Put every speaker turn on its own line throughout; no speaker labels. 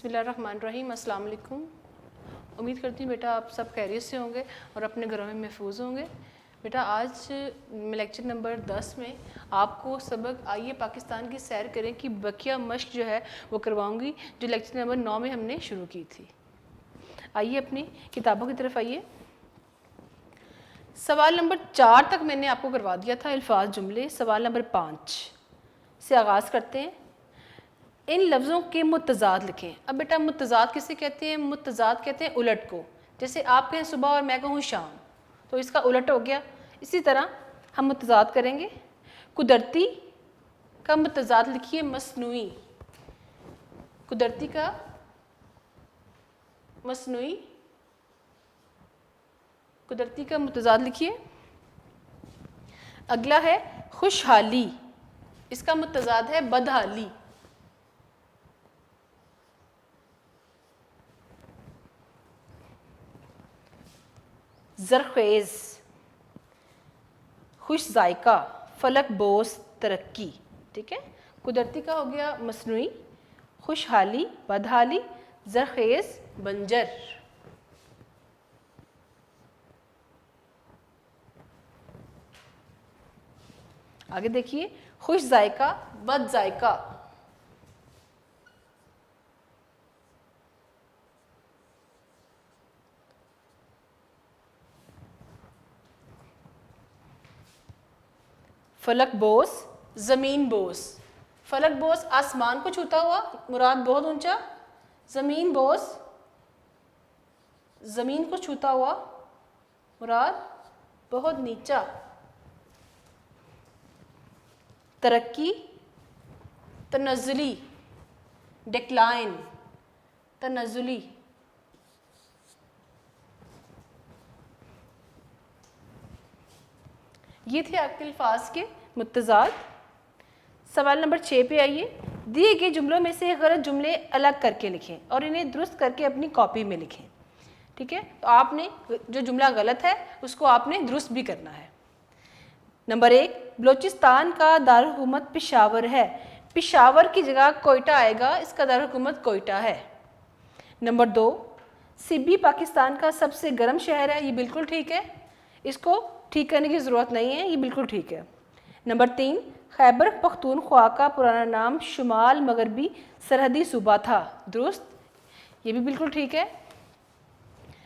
بسم اللہ الرحمن الرحیم. السلام علیکم. امید کرتی ہوں بیٹا آپ سب خیریت سے ہوں گے اور اپنے گھروں میں محفوظ ہوں گے. بیٹا آج میں لیکچر نمبر 10 میں آپ کو سبق آئیے پاکستان کی سیر کریں کی بقیہ مشق جو ہے وہ کرواؤں گی جو لیکچر نمبر 9 میں ہم نے شروع کی تھی. آئیے اپنی کتابوں کی طرف آئیے. سوال نمبر 4 تک میں نے آپ کو کروا دیا تھا الفاظ جملے. سوال نمبر 5 سے آغاز کرتے ہیں. ان لفظوں کے متضاد لکھیں. اب بیٹا متضاد کسے کہتے ہیں؟ متضاد کہتے ہیں الٹ کو. جیسے آپ کہیں صبح اور میں کہوں شام تو اس کا الٹ ہو گیا. اسی طرح ہم متضاد کریں گے. قدرتی کا متضاد لکھیے مصنوعی. قدرتی کا مصنوعی. قدرتی کا متضاد لکھیے. اگلا ہے خوشحالی. اس کا متضاد ہے بدحالی. زرخیز. خوش ذائقہ. فلک بوس. ترقی. ٹھیک ہے. قدرتی کا ہو گیا مصنوعی. خوشحالی بدحالی. زرخیز بنجر. آگے دیکھیے خوش ذائقہ بد ذائقہ. فلک بوس زمین بوس. فلک بوس آسمان کو چھوتا ہوا مراد بہت اونچا. زمین بوس زمین کو چھوتا ہوا مراد بہت نیچا. ترقی تنزلی. ڈکلائن تنزلی. یہ تھے آپ کے الفاظ کے متضاد. سوال نمبر 6 پہ آئیے. دیے گئے جملوں میں سے غلط جملے الگ کر کے لکھیں اور انہیں درست کر کے اپنی کاپی میں لکھیں. ٹھیک ہے. تو آپ نے جو جملہ غلط ہے اس کو آپ نے درست بھی کرنا ہے. نمبر 1 بلوچستان کا دارالحکومت پشاور ہے. پشاور کی جگہ کوئٹہ آئے گا. اس کا دارالحکومت کوئٹہ ہے. نمبر 2 سبی پاکستان کا سب سے گرم شہر ہے. یہ بالکل ٹھیک ہے. اس کو ٹھیک کرنے کی ضرورت نہیں ہے. یہ بالکل ٹھیک ہے. نمبر 3 خیبر پختونخوا کا پرانا نام شمال مغربی سرحدی صوبہ تھا. درست. یہ بھی بالکل ٹھیک ہے.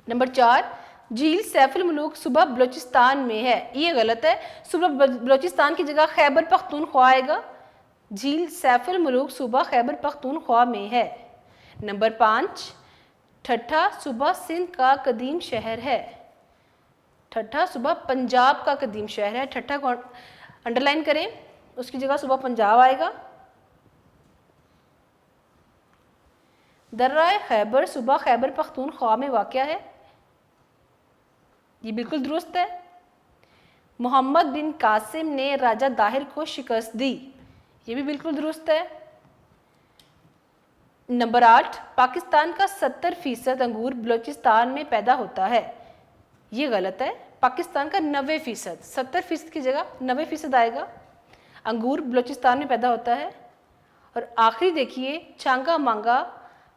نمبر 4 جھیل سیف الملوک صوبہ بلوچستان میں ہے. یہ غلط ہے. صوبہ بلوچستان کی جگہ خیبر پختونخوا آئے گا. جھیل سیف الملوک صوبہ خیبر پختونخوا میں ہے. نمبر 5 ٹھٹھا صوبہ سندھ کا قدیم شہر ہے. ٹھٹھا صوبہ پنجاب کا قدیم شہر ہے. ٹھٹھا کو انڈرلائن کریں. اس کی جگہ صوبہ پنجاب آئے گا. درہ خیبر صوبہ خیبر پختونخوا میں واقع ہے. یہ بالکل درست ہے. محمد بن قاسم نے راجہ طاہر کو شکست دی. یہ بھی بالکل درست ہے. نمبر 8 پاکستان کا 70% انگور بلوچستان میں پیدا ہوتا ہے. یہ غلط ہے. پاکستان کا 90%. 70% کی جگہ 90% آئے گا. انگور بلوچستان میں پیدا ہوتا ہے. اور آخری دیکھیے چھانگا مانگا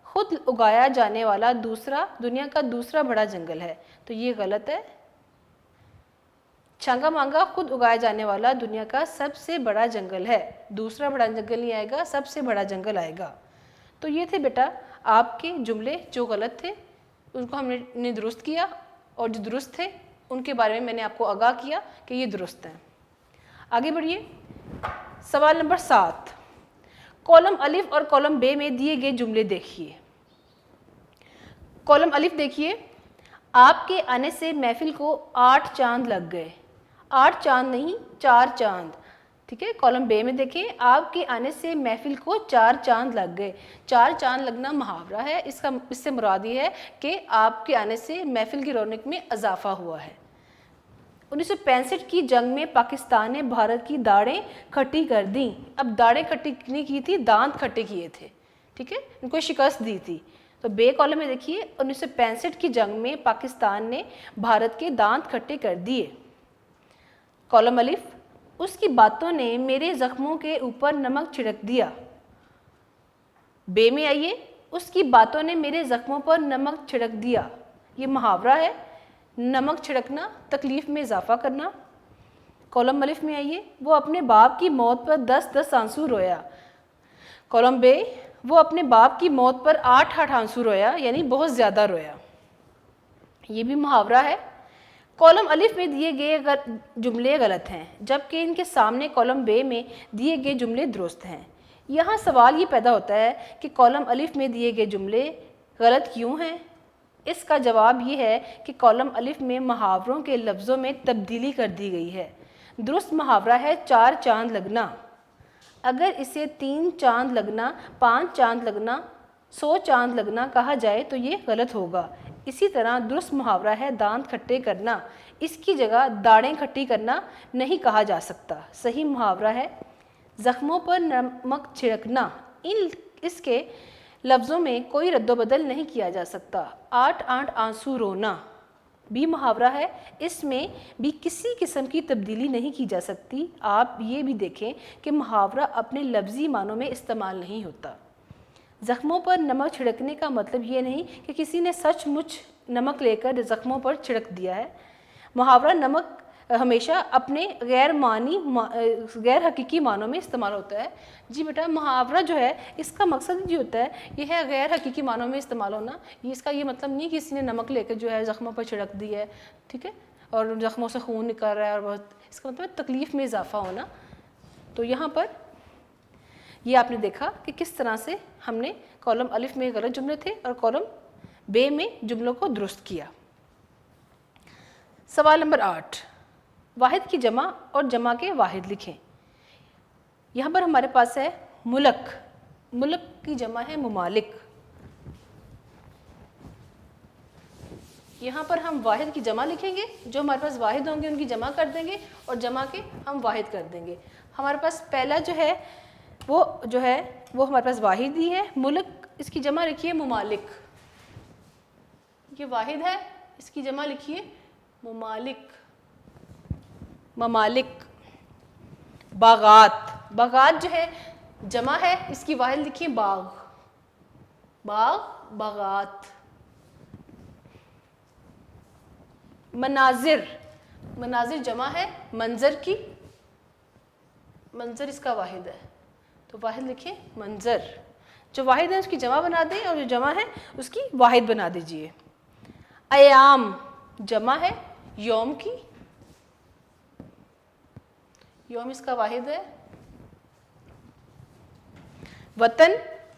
خود اگایا جانے والا دنیا کا دوسرا بڑا جنگل ہے. تو یہ غلط ہے. چھانگا مانگا خود اگایا جانے والا دنیا کا سب سے بڑا جنگل ہے. دوسرا بڑا جنگل نہیں آئے گا. سب سے بڑا جنگل آئے گا. تو یہ تھے بیٹا آپ کے جملے جو غلط تھے ان کو ہم نے درست کیا اور جو درست تھے ان کے بارے میں میں نے آپ کو آگاہ کیا کہ یہ درست ہیں. آگے بڑھیے. سوال نمبر 7 کالم الف اور کالم ب میں دیے گئے جملے دیکھیے. کالم الف دیکھیے. آپ کے آنے سے محفل کو 8 چاند لگ گئے. 8 چاند نہیں 4 چاند. ٹھیک ہے. کالم بے میں دیکھیں آپ کے آنے سے محفل کو 4 چاند لگ گئے. 4 چاند لگنا محاورہ ہے. اس سے مراد یہ ہے کہ آپ کے آنے سے محفل کی رونق میں اضافہ ہوا ہے. 1965 کی جنگ میں پاکستان نے بھارت کی داڑیں کھٹی کر دیں. اب داڑیں کھٹی نہیں کی تھی دانت کھٹے کیے تھے. ٹھیک ہے. ان کو شکست دی تھی. تو بے کالم میں دیکھیے 1965 کی جنگ میں پاکستان نے بھارت کے دانت کھٹے کر دیے. کالم الف اس کی باتوں نے میرے زخموں کے اوپر نمک چھڑک دیا. بے میں آئیے اس کی باتوں نے میرے زخموں پر نمک چھڑک دیا. یہ محاورہ ہے. نمک چھڑکنا تکلیف میں اضافہ کرنا. کالم الف میں آئیے. وہ اپنے باپ کی موت پر 10 آنسو رویا. کالم بے. وہ اپنے باپ کی موت پر 8 آنسو رویا، یعنی بہت زیادہ رویا. یہ بھی محاورہ ہے. کالم الف میں دیے گئے جملے غلط ہیں، جبکہ ان کے سامنے کالم بے میں دیے گئے جملے درست ہیں. یہاں سوال یہ پیدا ہوتا ہے کہ کالم الف میں دیے گئے جملے غلط کیوں ہیں؟ اس کا جواب یہ ہے کہ کالم الف میں محاوروں کے لفظوں میں تبدیلی کر دی گئی ہے. درست محاورہ ہے 4 چاند لگنا. اگر اسے 3 چاند لگنا، 5 چاند لگنا، 100 چاند لگنا کہا جائے تو یہ غلط ہوگا. اسی طرح درست محاورہ ہے دانت کھٹے کرنا. اس کی جگہ داڑیں کھٹی کرنا نہیں کہا جا سکتا. صحیح محاورہ ہے زخموں پر نمک چھڑکنا. اس کے لفظوں میں کوئی رد و بدل نہیں کیا جا سکتا. 8 آنسو رونا بھی محاورہ ہے. اس میں بھی کسی قسم کی تبدیلی نہیں کی جا سکتی. آپ یہ بھی دیکھیں کہ محاورہ اپنے لفظی معنوں میں استعمال نہیں ہوتا. زخموں پر نمک چھڑکنے کا مطلب یہ نہیں کہ کسی نے سچ مچ نمک لے کر زخموں پر چھڑک دیا ہے. محاورہ نمک ہمیشہ اپنے غیر حقیقی معنوں میں استعمال ہوتا ہے. جی بیٹا محاورہ جو ہے اس کا مقصد یہ ہوتا ہے، یہ ہے غیر حقیقی معنوں میں استعمال ہونا. اس کا یہ مطلب نہیں کہ کسی نے نمک لے کر جو ہے زخموں پر چھڑک دی ہے، ٹھیک ہے، اور زخموں سے خون نکل رہا ہے، اور بہت اس کا مطلب تکلیف میں اضافہ ہونا. تو یہاں پر یہ آپ نے دیکھا کہ کس طرح سے ہم نے کالم الف میں غلط جملے تھے اور کالم بے میں جملوں کو درست کیا. سوال نمبر 8. واحد کی جمع اور جمع کے واحد لکھیں. یہاں پر ہمارے پاس ہے ملک. ملک کی جمع ہے ممالک. یہاں پر ہم واحد کی جمع لکھیں گے. جو ہمارے پاس واحد ہوں گے ان کی جمع کر دیں گے اور جمع کے ہم واحد کر دیں گے. ہمارے پاس پہلا جو ہے وہ ہمارے پاس واحد ہی ہے. ملک، اس کی جمع لکھیے ممالک. یہ واحد ہے، اس کی جمع لکھیے ممالک. ممالک. باغات. باغات جو ہے جمع ہے، اس کی واحد لکھیے باغ. باغ، باغات. مناظر. مناظر جمع ہے منظر کی. منظر اس کا واحد ہے تو واحد لکھیں منظر. جو واحد ہے اس کی جمع بنا دیں اور جو جمع ہے اس کی واحد بنا دیجئے. ایام جمع ہے یوم کی. یوم اس کا واحد ہے. وطن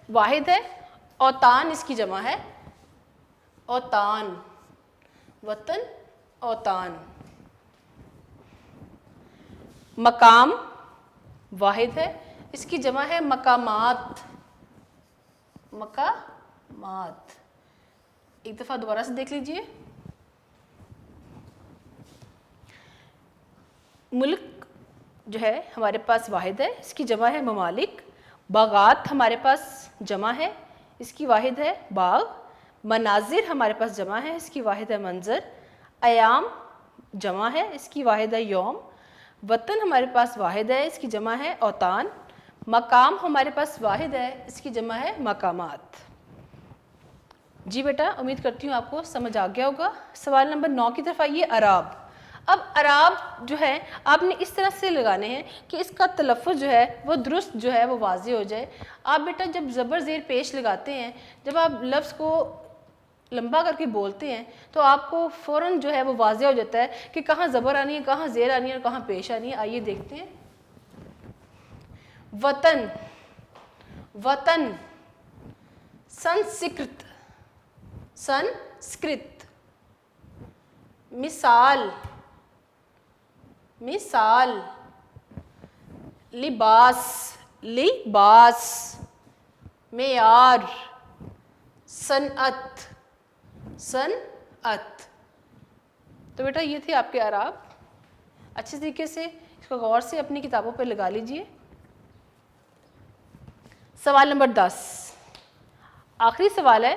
واحد ہے. اوطان اس کی جمع ہے اوطان. وطن، اوطان. مقام واحد ہے، اس کی جمع ہے مقامات. مقامات. ایک دفعہ دوبارہ سے دیکھ لیجئے. ملک جو ہے ہمارے پاس واحد ہے، اس کی جمع ہے ممالک. باغات ہمارے پاس جمع ہے، اس کی واحد ہے باغ. مناظر ہمارے پاس جمع ہے، اس کی واحد ہے منظر. ایام جمع ہے، اس کی واحد ہے یوم. وطن ہمارے پاس واحد ہے، اس کی جمع ہے اوطان. مقام ہمارے پاس واحد ہے، اس کی جمع ہے مقامات. جی بیٹا امید کرتی ہوں آپ کو سمجھ آ گیا ہوگا. سوال نمبر 9 کی طرف آئیے. اعراب. اب اعراب جو ہے آپ نے اس طرح سے لگانے ہیں کہ اس کا تلفظ جو ہے وہ درست جو ہے وہ واضح ہو جائے. آپ بیٹا جب زبر زیر پیش لگاتے ہیں، جب آپ لفظ کو لمبا کر کے بولتے ہیں تو آپ کو فوراً جو ہے وہ واضح ہو جاتا ہے کہ کہاں زبر آنی ہے، کہاں زیر آنی ہے اور کہاں پیش آنی ہے. آئیے دیکھتے ہیں. وطن. وطن. سنسکرت. سنسکرت. مثال. مثال. لباس. لباس. معیار. صنعت. صنعت. تو بیٹا یہ تھے آپ کے اعراب. اچھے طریقے سے اس کو غور سے اپنی کتابوں پہ لگا لیجئے. سوال نمبر 10 آخری سوال ہے.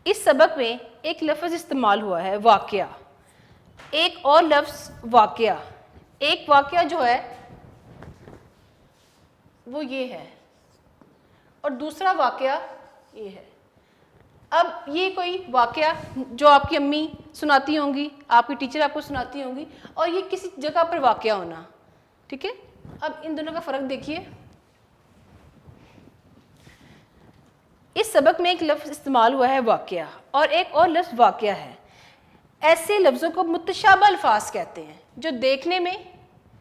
اس سبق میں ایک لفظ استعمال ہوا ہے واقعہ. ایک اور لفظ واقعہ. ایک واقعہ جو ہے وہ یہ ہے اور دوسرا واقعہ یہ ہے. اب یہ کوئی واقعہ جو آپ کی امی سناتی ہوں گی, آپ کی ٹیچر آپ کو سناتی ہوں گی, اور یہ کسی جگہ پر واقعہ ہونا, ٹھیک ہے. اب ان دونوں کا فرق دیکھیے. اس سبق میں ایک لفظ استعمال ہوا ہے واقعہ, اور ایک اور لفظ واقعہ ہے. ایسے لفظوں کو متشابہ الفاظ کہتے ہیں جو دیکھنے میں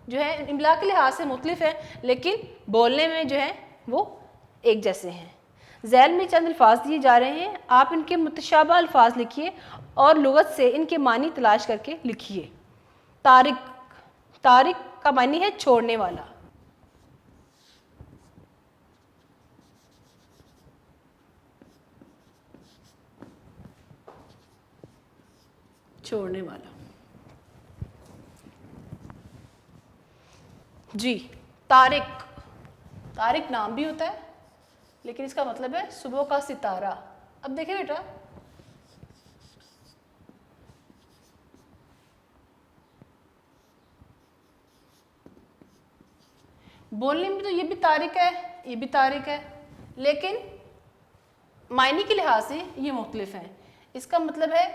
جو ہے املا کے لحاظ سے مختلف ہیں لیکن بولنے میں جو ہے وہ ایک جیسے ہیں. ذیل میں چند الفاظ دیے جا رہے ہیں, آپ ان کے متشابہ الفاظ لکھیے اور لغت سے ان کے معنی تلاش کر کے لکھیے. طارق, طارق کا معنی ہے چھوڑنے والا. چھوڑنے والا. جی طارق, طارق نام بھی ہوتا ہے لیکن اس کا مطلب ہے صبح کا ستارہ. اب دیکھیں بیٹا, بولنے میں تو یہ بھی طارق ہے یہ بھی طارق ہے لیکن معنی کے لحاظ سے یہ مختلف ہیں. اس کا مطلب ہے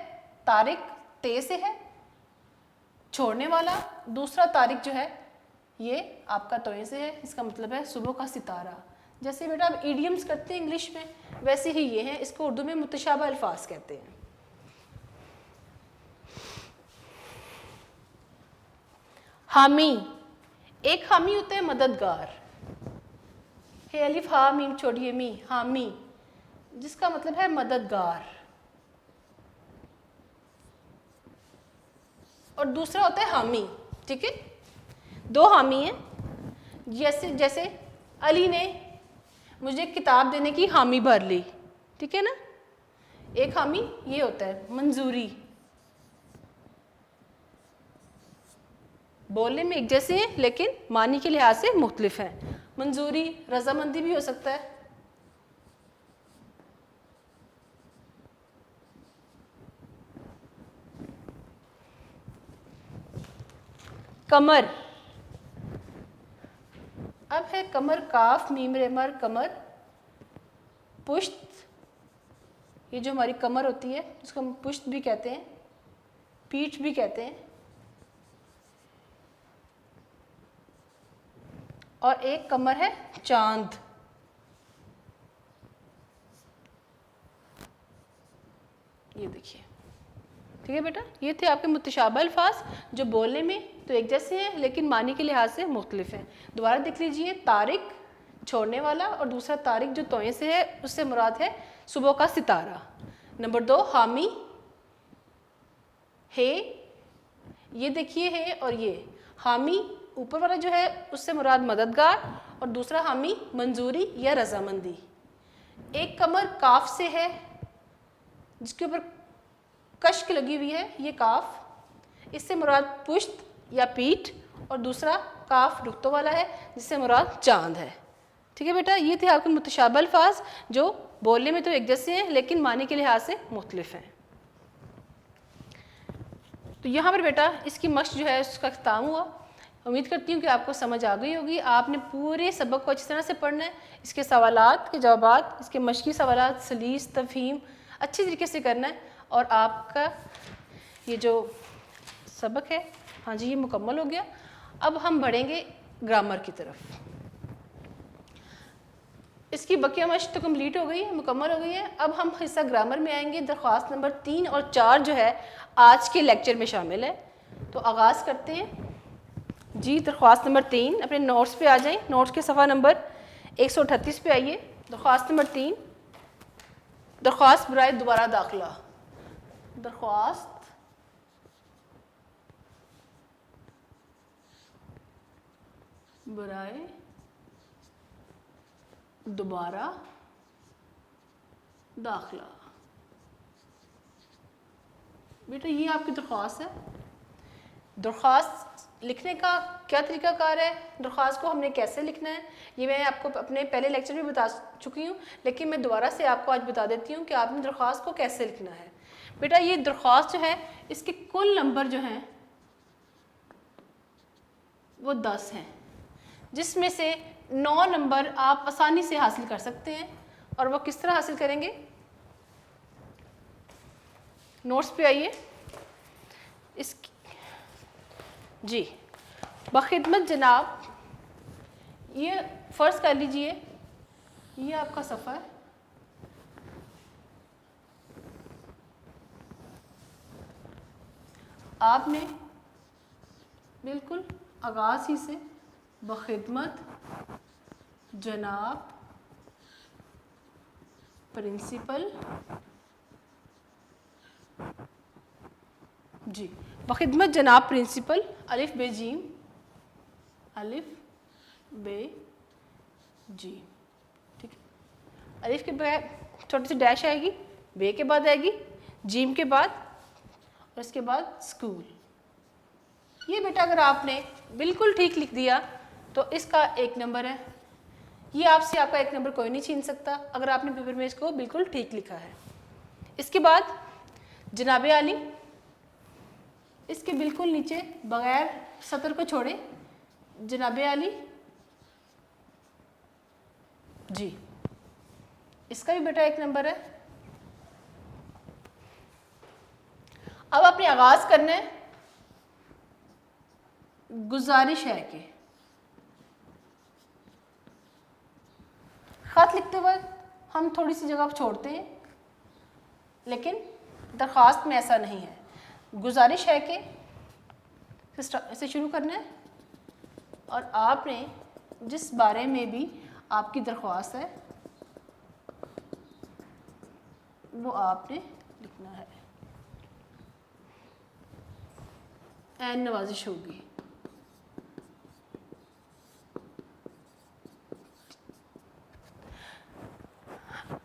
طارق تے سے ہے, چھوڑنے والا. دوسرا طارق جو ہے یہ آپ کا توئے سے ہے, اس کا مطلب ہے صبح کا ستارہ. جیسے بیٹا آپ ایڈیمز کرتے ہیں انگلش میں, ویسے ہی یہ ہیں, اس کو اردو میں متشابہ الفاظ کہتے ہیں. حامی, ایک حامی ہوتا ہے مددگار, ہے الف ہا میم چھوٹی می, حامی جس کا مطلب ہے مددگار. اور دوسرا ہوتا ہے حامی, ٹھیک ہے. دو حامی ہیں, جیسے علی نے مجھے کتاب دینے کی حامی بھر لی, ٹھیک ہے نا. ایک حامی یہ ہوتا ہے منظوری, بولنے میں ایک جیسے ہیں لیکن معنی کے لحاظ سے مختلف ہیں. منظوری رضامندی بھی ہو سکتا ہے. کمر, اب ہے کمر کاف میم ریمر کمر. پشت, یہ جو ہماری کمر ہوتی ہے اس کو ہم پشت بھی کہتے ہیں, پیٹھ بھی کہتے ہیں. اور ایک کمر ہے چاند. یہ دیکھیے, ٹھیک ہے بیٹا. یہ تھے آپ کے متشابہ الفاظ جو بولنے میں تو ایک جیسے ہیں لیکن معنی کے لحاظ سے مختلف ہیں. دوبارہ دیکھ لیجئے, طارق چھوڑنے والا, اور دوسرا طارق جو توئے سے ہے اس سے مراد ہے صبح کا ستارہ. نمبر 2 حامی ہے, یہ دیکھیے ہے, اور یہ حامی اوپر والا جو ہے اس سے مراد مددگار, اور دوسرا حامی منظوری یا رضامندی. ایک کمر کاف سے ہے جس کے اوپر کشک لگی ہوئی ہے, یہ کاف, اس سے مراد پشت یا پیٹھ, اور دوسرا کاف رختوں والا ہے جس سے مراد چاند ہے. ٹھیک ہے بیٹا, یہ تھے آپ کے متشابہ الفاظ جو بولنے میں تو ایک جیسے ہیں لیکن معنی کے لحاظ سے مختلف ہیں. تو یہاں پر بیٹا اس کی مشق جو ہے اس کا اختتام ہوا. امید کرتی ہوں کہ آپ کو سمجھ آ گئی ہوگی. آپ نے پورے سبق کو اچھی طرح سے پڑھنا ہے, اس کے سوالات کے جوابات, اس کے مشقی سوالات, سلیس, تفہیم اچھی طریقے سے کرنا ہے. اور آپ کا یہ جو سبق ہے ہاں جی یہ مکمل ہو گیا. اب ہم بڑھیں گے گرامر کی طرف. اس کی بقیہ مشق تو کمپلیٹ ہو گئی ہے, مکمل ہو گئی ہے. اب ہم حصہ گرامر میں آئیں گے. درخواست نمبر 3 اور 4 جو ہے آج کے لیکچر میں شامل ہے. تو آغاز کرتے ہیں. جی درخواست نمبر 3, اپنے نوٹس پہ آ جائیں. نوٹس کے صفحہ نمبر 138 پہ آئیے. درخواست نمبر 3, درخواست برائے دوبارہ داخلہ. درخواست برائے دوبارہ داخلہ. بیٹا یہ آپ کی درخواست ہے. درخواست لکھنے کا کیا طریقہ کار ہے, درخواست کو ہم نے کیسے لکھنا ہے, یہ میں آپ کو اپنے پہلے لیکچر میں بتا چکی ہوں, لیکن میں دوبارہ سے آپ کو آج بتا دیتی ہوں کہ آپ نے درخواست کو کیسے لکھنا ہے. بیٹا یہ درخواست جو ہے اس کے کل نمبر جو ہیں وہ 10 ہیں, جس میں سے 9 نمبر آپ آسانی سے حاصل کر سکتے ہیں. اور وہ کس طرح حاصل کریں گے؟ نوٹس پہ آئیے. جی بخدمت جناب، یہ فرض کر لیجئے یہ آپ کا صفحہ ہے. آپ نے بالکل آغاز ہی سے بخدمت جناب پرنسپل، جی بخدمت جناب پرنسپل الف بے جیم، الف بے جی، ٹھیک ہے. الف کے بعد چھوٹی سی ڈیش آئے گی، بے کے بعد آئے گی، جیم کے بعد، اور اس کے بعد اسکول. یہ بیٹا اگر آپ نے بالکل ٹھیک لکھ دیا تو اس کا 1 نمبر ہے. یہ آپ سے آپ کا 1 نمبر کوئی نہیں چھین سکتا اگر آپ نے پیپر میں اس کو بالکل ٹھیک لکھا ہے. اس کے بعد جناب عالی، اس کے بالکل نیچے بغیر سطر کو چھوڑے جناب عالی، جی اس کا بھی بیٹا 1 نمبر ہے. اب آپ نے آغاز کرنا ہے گزارش ہے کہ خط لکھتے وقت ہم تھوڑی سی جگہ چھوڑتے ہیں، لیکن درخواست میں ایسا نہیں ہے. گزارش ہے کہ اسے شروع کرنا ہے اور آپ نے جس بارے میں بھی آپ کی درخواست ہے وہ آپ نے لکھنا ہے. عین نوازش ہوگی.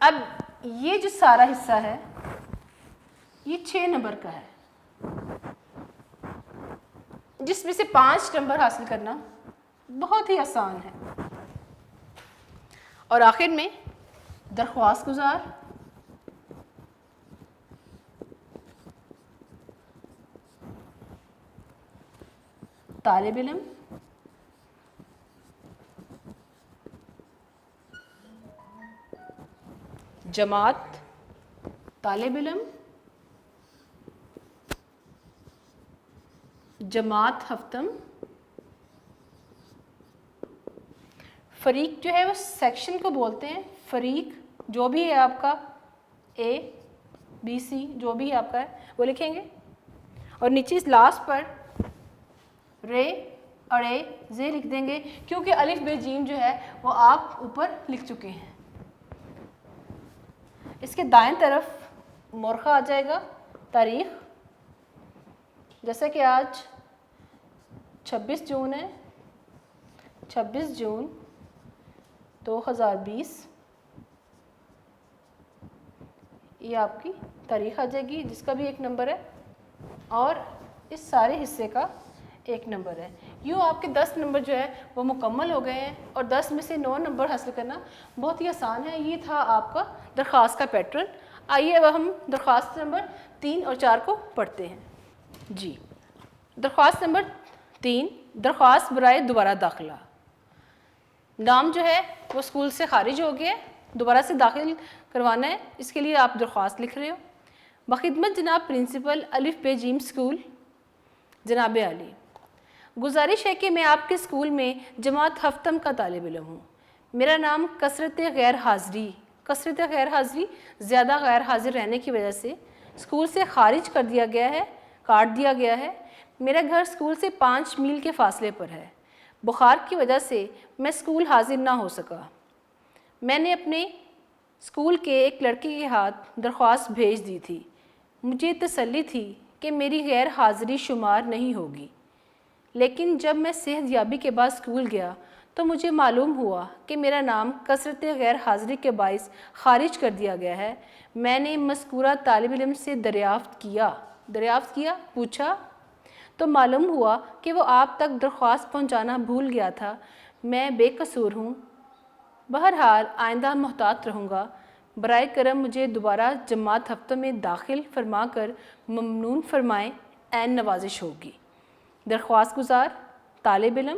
اب یہ جو سارا حصہ ہے یہ 6 نمبر کا ہے، جس میں سے 5 نمبر حاصل کرنا بہت ہی آسان ہے. اور آخر میں درخواست گزار، طالب علم، جماعت، طالب علم، جماعت ہفتم، فریق جو ہے وہ سیکشن کو بولتے ہیں. فریق جو بھی ہے آپ کا اے بی سی جو بھی آپ کا ہے وہ لکھیں گے، اور نیچے لاسٹ پر رے اڑے زے لکھ دیں گے کیونکہ الف بے جیم جو ہے وہ آپ اوپر لکھ چکے ہیں. اس کے دائیں طرف مورخہ آ جائے گا، تاریخ، جیسا کہ آج 26 جون ہے، 26 جون 2020، یہ آپ کی تاریخ آ جائے گی جس کا بھی 1 نمبر ہے، اور اس سارے حصے کا 1 نمبر ہے. یوں آپ کے 10 نمبر جو ہے وہ مکمل ہو گئے ہیں، اور 10 میں سے 9 نمبر حاصل کرنا بہت ہی آسان ہے. یہ تھا آپ کا درخواست کا پیٹرن. آئیے اب ہم درخواست نمبر 3 اور 4 کو پڑھتے ہیں. جی درخواست نمبر 3، درخواست برائے دوبارہ داخلہ. نام جو ہے وہ اسکول سے خارج ہو گیا، دوبارہ سے داخل کروانا ہے، اس کے لیے آپ درخواست لکھ رہے ہو. بخدمت جناب پرنسپل الف بے جیم اسکول جناب عالی، گزارش ہے کہ میں آپ کے اسکول میں جماعت ہفتم کا طالب علم ہوں. میرا نام کثرت غیر حاضری زیادہ غیر حاضر رہنے کی وجہ سے اسکول سے خارج کر دیا گیا ہے، کاٹ دیا گیا ہے. میرا گھر اسکول سے 5 میل کے فاصلے پر ہے. بخار کی وجہ سے میں اسکول حاضر نہ ہو سکا. میں نے اپنے اسکول کے ایک لڑکے کے ہاتھ درخواست بھیج دی تھی. مجھے تسلی تھی کہ میری غیر حاضری شمار نہیں ہوگی، لیکن جب میں صحت یابی کے بعد اسکول گیا تو مجھے معلوم ہوا کہ میرا نام کثرت غیر حاضری کے باعث خارج کر دیا گیا ہے. میں نے مذکورہ طالب علم سے دریافت کیا، پوچھا تو معلوم ہوا کہ وہ آپ تک درخواست پہنچانا بھول گیا تھا. میں بے قصور ہوں. بہرحال آئندہ محتاط رہوں گا. برائے کرم مجھے دوبارہ جماعت ہفتوں میں داخل فرما کر ممنون فرمائیں، عین نوازش ہوگی. درخواست گزار، طالب علم،